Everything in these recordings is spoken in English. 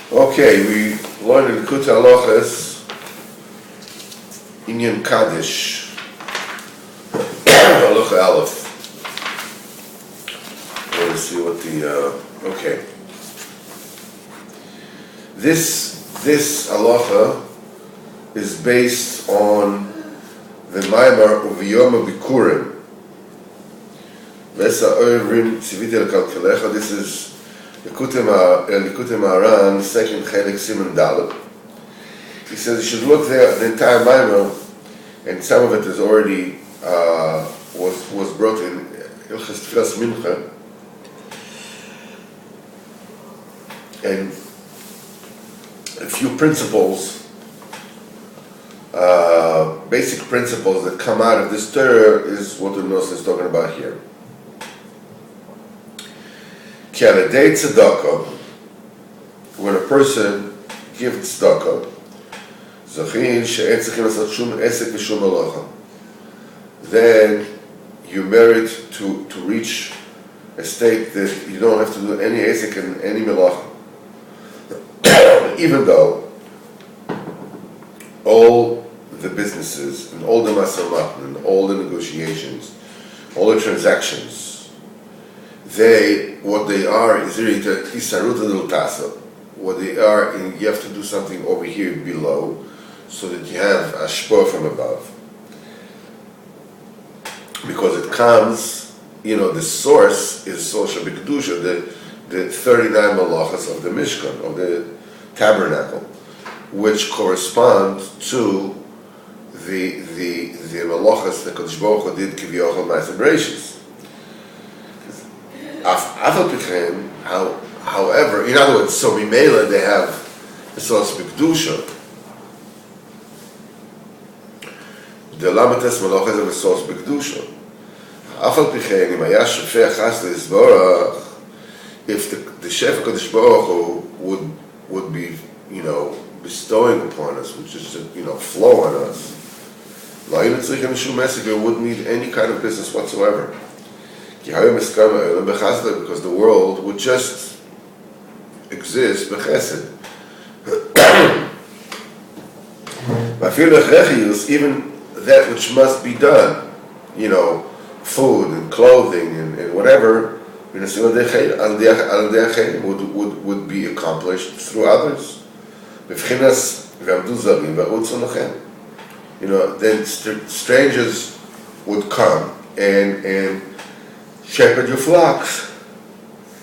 Okay, we learned in Likutei Halachos Inyan Kadish, Halacha Aleph. Let's see what okay. This halacha is based on the Maimar of Yom Bikurim. Vesa Oivrim Tziviti L'Kalkelecha. This is Likutei Maharan, second Chelik Siman Dalet. He says you should look there at the entire Maimar, and some of it is already was brought in Ilchas Tfilas Mincha, and a few principles, basic principles that come out of this Torah is what the Nos is talking about here. Ki aledei tzedakah, when a person gives tzedakah, zachin she'en tzrichim lasot shum esek v'shum malacha, then you merit to reach a state that you don't have to do any esek and any malacha. Even though all the businesses and all the masamat and all the negotiations, all the transactions, what they are is really isaruta del tasa. What they are, you have to do something over here below, so that you have a shpor from above. Because it comes, the source is social b'kedusha, the 39 malachas of the Mishkan, of the tabernacle, which correspond to the malachas that Kadish Baruch Hu did kivyochel ma'aseh bereishis. However, in other words, so Mimela they have a source of Kedusha. The Lamates Malachas have a source of Kedusha. If the Shefa Kadish Baruch Hu would be, bestowing upon us, which is flow on us, we wouldn't need any kind of business whatsoever. Because the world would just exist b'chesed. Even that which must be done, food and clothing and whatever, would be accomplished through others. Then strangers would come and shepherd your flocks.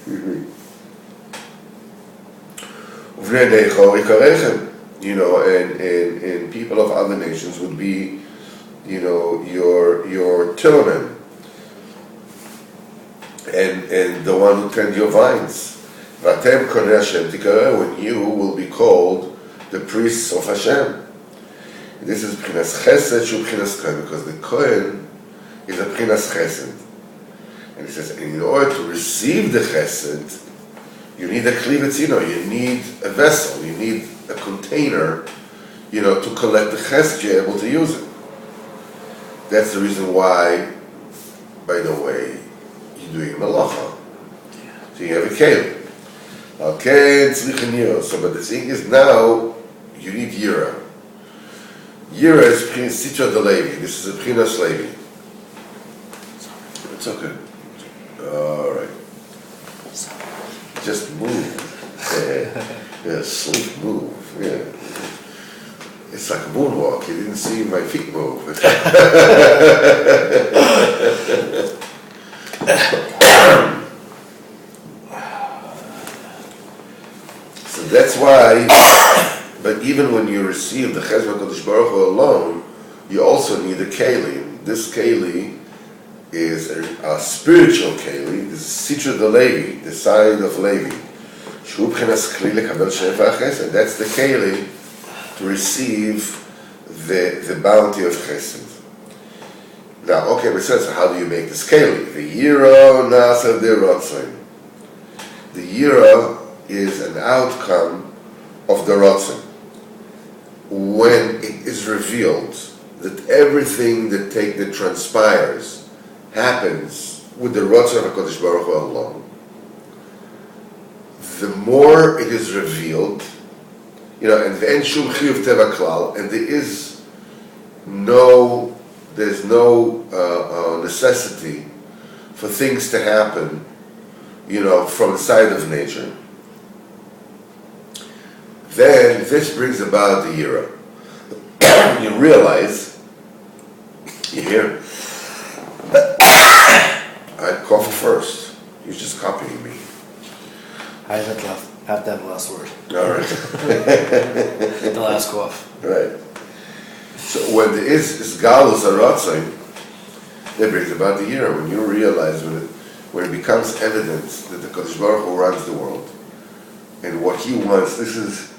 And people of other nations would be, your tillman, and the one who tend your vines. When you will be called the priests of Hashem. This is B'chinas Chesed Shu B'chinas Kohen, because the Kohen is a B'chinas Chesed. And he says, in order to receive the chesed, you need a klivetzino, you need a vessel, you need a container, to collect the chesed, you're able to use it. That's the reason why, by the way, you're doing malacha. So you have a kelim. Okay, so but the thing is now, you need yira. Yira is B'chinas Sitra de Levi. This is a B'chinas Levi. It's okay. All right. Just move. Sleep, move. Yeah. It's like a moonwalk. You didn't see my feet move. So that's why. But even when you receive the Chesed Kadish Baruch Hu alone, you also need a keli. This keli is a spiritual keli. This is Sitra de Levi, the side of Levi. And that's the keli to receive the bounty of chesed. Now, okay, but so how do you make this keli? The yira nasa de rotzon. The yira is an outcome of the rotzon. When it is revealed that everything that transpires happens with the Ratzon of HaKadosh Baruch Hu alone, the more it is revealed, and the end shum chiyuv teva klal, and there's no necessity for things to happen, from the side of nature. Then this brings about the yira. You realize, you hear, I coughed first. You're just copying me. I have to have the last word. All right. The last cough. Right. So when there is galus aratzon, that brings about the yira. When you realize, when it becomes evident that the Kadish Baruch Hu runs the world, and what he wants, this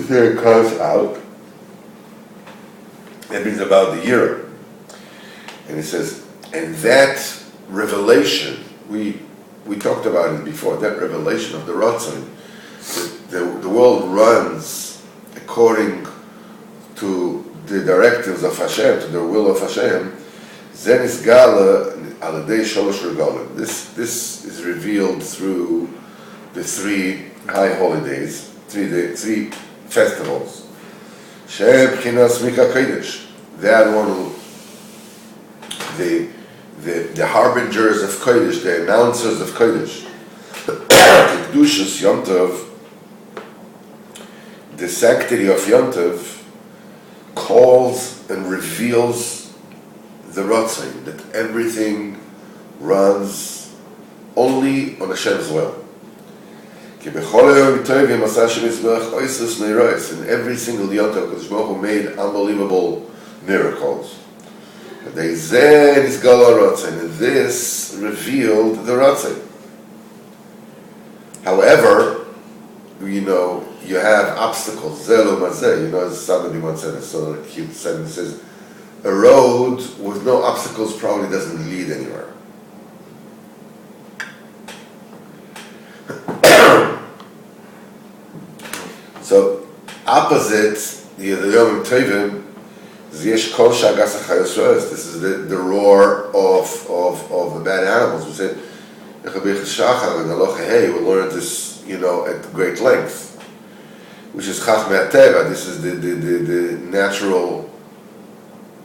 thing comes out, that brings about the yira. And he says, and that revelation, we talked about it before, that revelation of the Ratzon, that the world runs according to the directives of Hashem, to the will of Hashem, Zen is Gala Aladei Sholosh Regalim. This is revealed through the 3 high holidays, 3 festivals. Shem B'chinas Mika Kadish. That one, the harbingers of Kadish, the announcers of Kadish. The Kedushas Yom Tov, the sanctity of Yom Tov, calls and reveals the Ratzon, that everything runs only on Hashem's will. In every single Yom Tov, Kadosh Baruch Hu made unbelievable miracles. And this revealed the Ratzon. However, you have obstacles. As somebody once said, it's so cute sentence, says, a road with no obstacles probably doesn't lead anywhere. So, opposite the Yom Tovim, this is the roar of the bad animals. We said, we'll learn this, at great length, which is Chachmei HaTeva. This is the natural,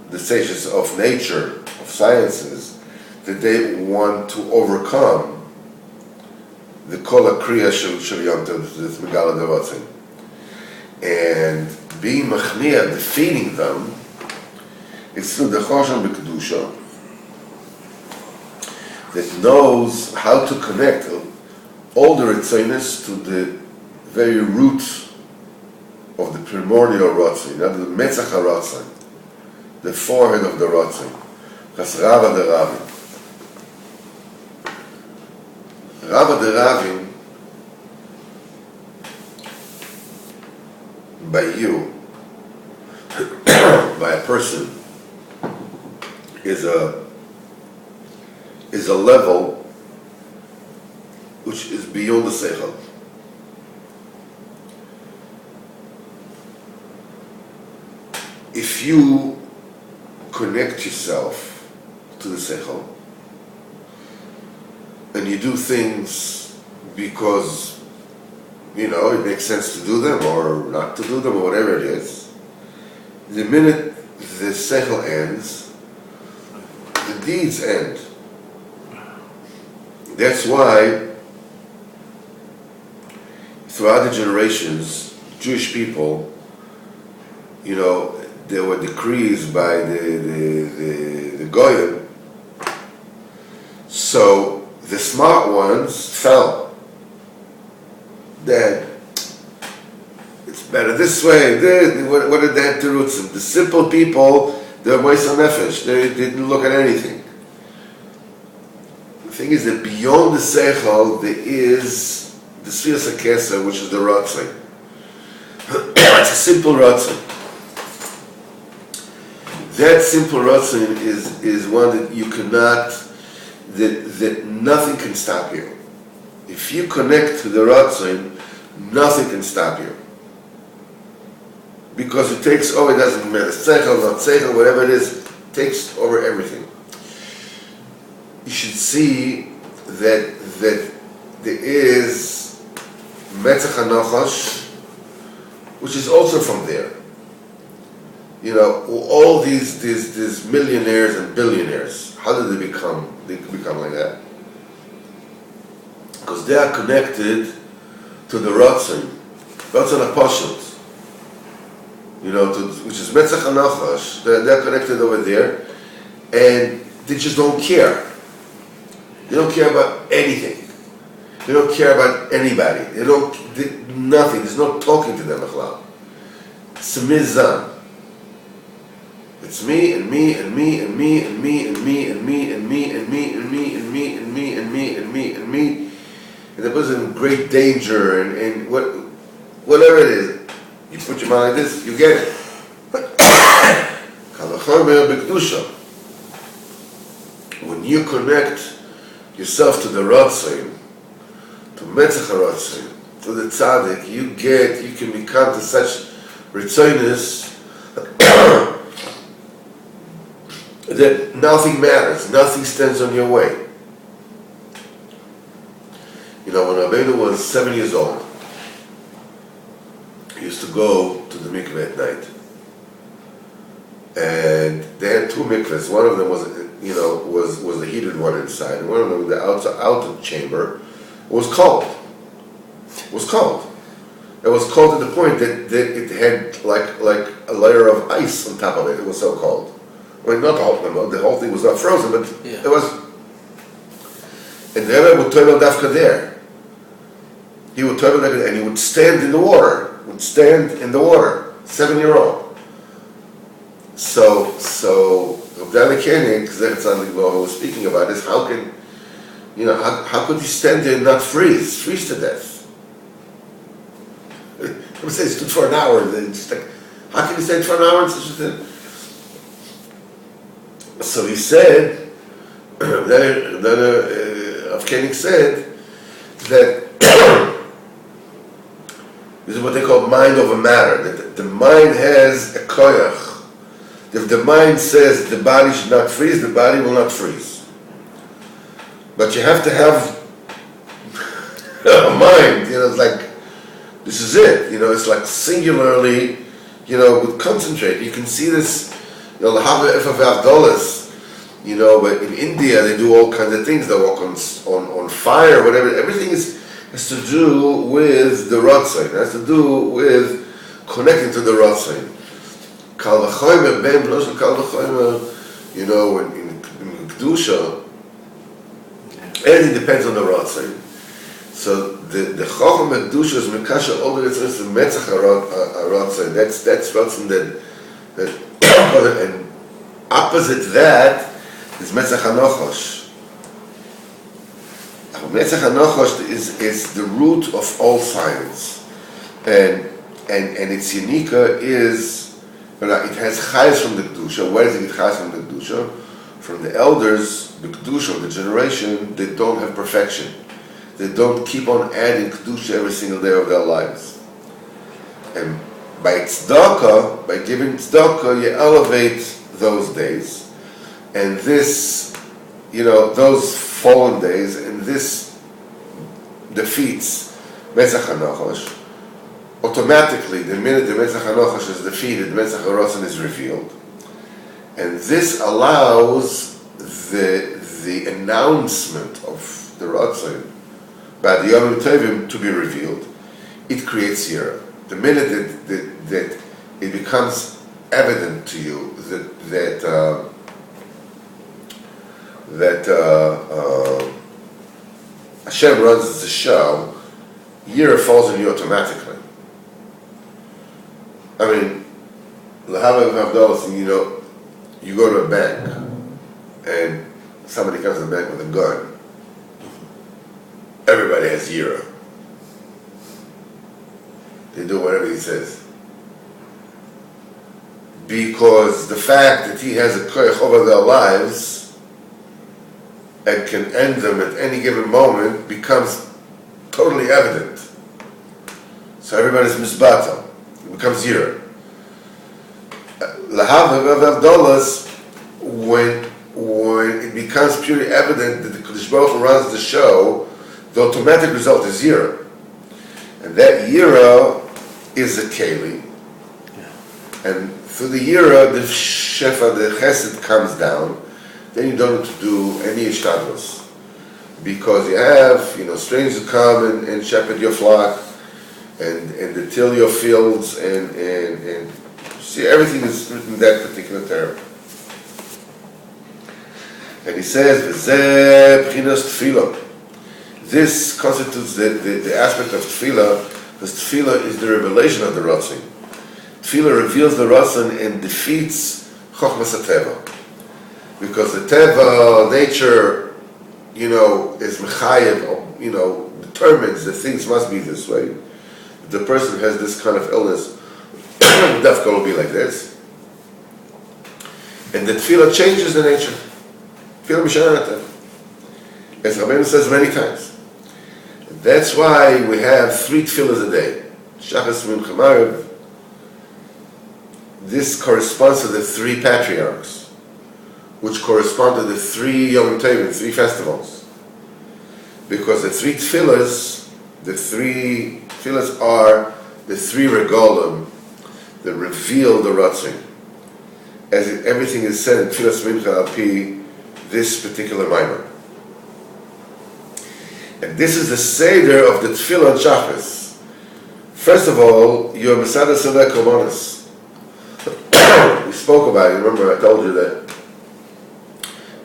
the sages of nature, of sciences, that they want to overcome the Kol HaKriya Shel Yom Tov, this Megala Devatzin. And being Machnia, defeating them, is through the Choshen B'Kedusha, that knows how to connect all the Ritzonos to the very root of the primordial Ratzon, the Metzach HaRatzon, the forehead of the Ratzon, Chas Rava de Ravim. Rava de Ravim, by you, by a person, is a level which is beyond the seichel. If you connect yourself to the seichel and you do things because it makes sense to do them or not to do them or whatever it is, the minute the seichel ends, the deeds end. That's why throughout the generations, Jewish people, there were decrees by the Goyim, so the smart ones fell. That it's better this way. What did they have to roots? The simple people, they're moisa nefesh. They didn't look at anything. The thing is that beyond the seichel, there is the Sfiras HaKeser, which is the Ratzon. It's a simple Ratzon. That simple Ratzon is one that you cannot, that nothing can stop you. If you connect to the Ratzon, nothing can stop you. Because it takes over, it doesn't matter, seichel, not seichel, whatever it is, takes over everything. You should see that there is Metzach HaNachash, which is also from there. You know, all these millionaires and billionaires, how did they become like that? Because they are connected to the Ratzon HaPashut, you know, which is Metzach HaNachash. They're connected over there, and they just don't care. They don't care about anything. They don't care about anybody. Nothing. There's no talking to them. It's a mizan. It's me and me and me and me and me and me and me and me and me and me and me and me and me and me and me. And the person in great danger and whatever it is. You put your mind like this, you get it. When you connect yourself to the Ratzon, to Metzach HaRatzon, to the Tzaddik, you can become to such Ritzonis that nothing matters, nothing stands on your way. You know, when Rabbeinu was 7 years old, he used to go to the mikveh at night. And they had two mikvehs. One of them was the heated one inside, and one of them, the outer chamber, was cold. It was cold. It was cold to the point that it had like a layer of ice on top of it. It was so cold. I mean, not the whole thing was not frozen, but it was. And the Rebbe would turn on dafka there. He would turn on and he would stand in the water. 7-year-old. So Rabbi Koenig, who was speaking about this, how could he stand there and not freeze to death? I would say he stood for an hour. It's like, how can he stand for an hour in such a thing? So he said, Rav Koenig said that this is what they call mind over matter. That the mind has a koyach. If the mind says the body should not freeze, the body will not freeze. But you have to have a mind. You know, it's like this is it. You know, it's like singularly. You know, with concentrate. You can see this. You know, $100,000. You know, but in India they do all kinds of things. They walk on fire, whatever. Everything has to do with the Ratzon. It has to do with connecting to the Ratzon. Kal v'chomer, ben b'lo kal v'chomer, you know, in Kedusha, everything depends on the Ratzon. So the Chacham Kedusha is Mekasha all the way to Metzach HaRatzon. That's Ratzon that and opposite that is Metzach HaNachash. Metzach HaNachash is the root of all science, and its unique is it has chayes from the Kedusha. Where does it get chayes from the Kedusha? From the elders, the Kedusha of the generation, they don't have perfection. They don't keep on adding Kedusha every single day of their lives. And by tzedakah, by giving tzedakah, you elevate those days. And this, you know, those fallen days, and this defeats Metzach HaNachash. Automatically, the minute the Metzach HaNachash is defeated, Metzach HaRatzon is revealed. And this allows the announcement of the Ratzon by the Yom Tovim to be revealed. It creates Yira. The minute that it becomes evident to you that Hashem runs the show, Yira falls on you automatically. I mean, $100,000, you know, you go to a bank and somebody comes to the bank with a gun. Everybody has Yira. They do whatever he says. Because the fact that he has a koyach over their lives and can end them at any given moment becomes totally evident. So everybody's misbatal. It becomes Yira. $100,000, when it becomes purely evident that the Kadish Baruch Hu runs the show, the automatic result is Yira. And that Yira is a Keli. And through the Yira, the Shefa, the Chesed comes down. Then you don't have to do any Ishtadlos. Because you have, strangers who come and shepherd your flock, and to till your fields, and see, everything is written in that particular term. And he says, V'zeh b'chinas tefillah. This constitutes the aspect of tefillah, because tefillah is the revelation of the Ratzon. Tefillah reveals the Ratzon and defeats Chochmas HaTeva. Because the Teva, nature, is mechayev, determines that things must be this way. If the person has this kind of illness, dafka will be like this. And the tefillah changes the nature. Tefillah mishanata. As Rabbeinu says many times. That's why we have 3 tefillahs a day. Shachas, Mincha, Maariv. This corresponds to the 3 patriarchs, which correspond to the 3 Yom Tovim, 3 festivals. Because the 3 tefillahs are the 3 regalim that reveal the Ratzon. As everything is said in Tefillas Mincha al Pi, this particular Maimon. And this is the Seder of the Tefillah and Shachas. First of all, you're Masada Sadeh Korbanos. We spoke about it, remember I told you that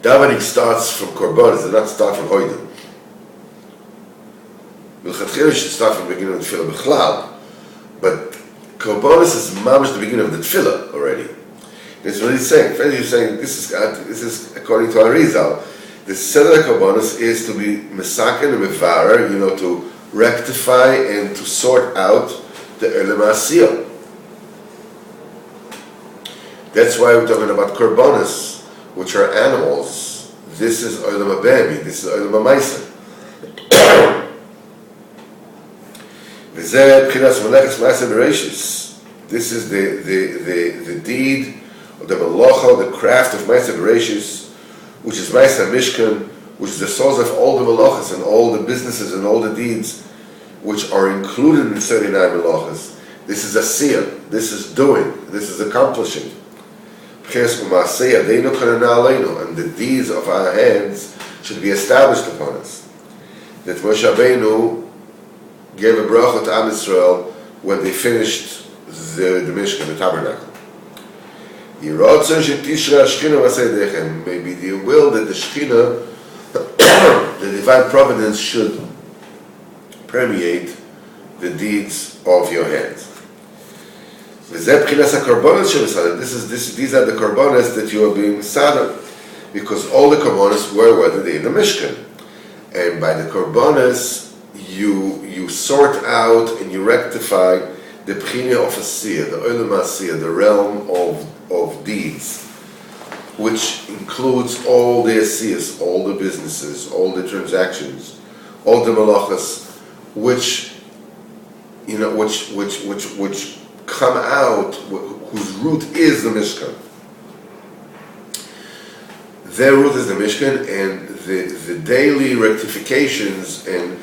davening starts from Korbanos, does not start from Hoidim. L'chatchila should start from the beginning of the Tefillah B'chlal, but Korbanos is mamish the beginning of the Tefillah already. That's what he's saying. First he's saying this is according to Arizal. The Seder Korbanos is to be mesaken and mevarer, to rectify and to sort out the Elam Asiyah. That's why we're talking about Korbanos, which are animals. This is Olam HaBehemi, this is Olam HaMaisa. This is the deed, or the Malacha, the craft of Maisa Bereshis, which is Maisa Mishkan, which is the source of all the Malachas and all the businesses and all the deeds which are included in 39 Malachas. This is Asiyah, this is doing, this is accomplishing. And the deeds of our hands should be established upon us. That Moshe Rabbeinu gave a bracha to Am Yisrael when they finished the Mishkan, the tabernacle. Maybe the will that the Shekhinah, the divine providence, should permeate the deeds of your hands. These are the korbanos that you are being sadar, because all the korbanos were whether they in the Mishkan, and by the korbanos you sort out and you rectify the pchina of Asiyah, the Olam Asiyah, the realm of deeds, which includes all the Asiyahs, all the businesses, all the transactions, all the malachas, which come out, whose root is the Mishkan. Their root is the Mishkan, and the daily rectifications and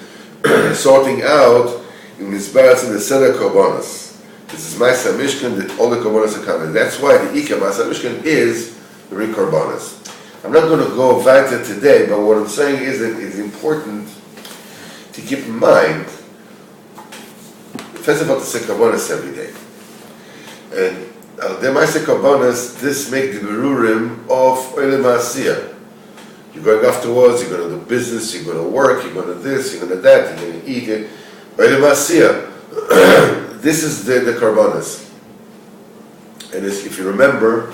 sorting out in Mizbarat in the Seder Korbanos. This is Maisa Mishkan, that all the Korbanos are coming. That's why the Ika Maisa Mishkan is the Ring Korbanos. I'm not going to go weiter today, but what I'm saying is that it's important to keep in mind, first of all, to say Korbanos every day. And the Maisa Korbanos, this make the Berurim of Olam Asiyah. You're going afterwards, you're going to do business, you're going to work, you're going to this, you're going to that, you're going to eat it. Olam Asiyah, this is the Korbanos. And if you remember,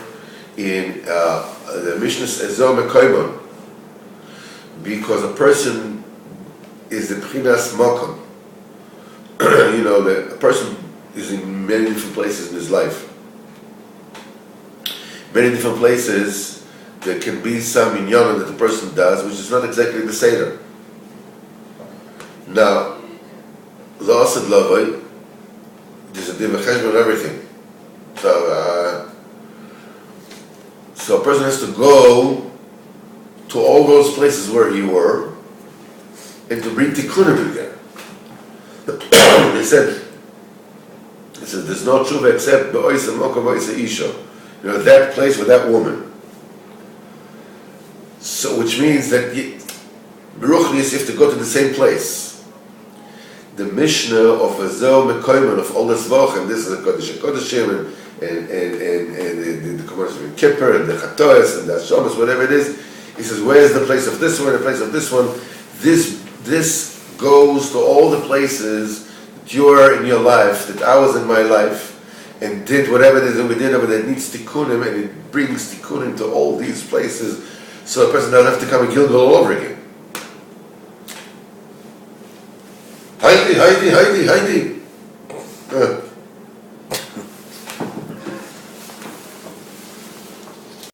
in the Mishnah Ezor Mekoymon, because a person is the Pchinas Mokom, a person is in many different places in his life. Many different places, there can be some inyanim that the person does, which is not exactly the Seder. Now, La'asad Lavai, there's a din v'cheshbon and everything. So a person has to go to all those places where you were and to bring tikkunim again. he said, there's no tshuva except be'oisa mokom be'oisa isha. That place with that woman. So, which means that Beruchnius, you have to go to the same place. The Mishnah of Azo Mekoiman, of all the Zvochem, this is the Kadish Kodashim, and the Kodesh of Kippur, and the Chatoes, and the Hashomas, whatever it is. He says, where's the place of this one, the place of this one? This goes to all the places that you are in your life, that I was in my life, and did whatever it is that we did over there. It needs tikkunim, and it brings tikkunim to all these places, so a person doesn't have to come and Gilgal all over again. Heidi.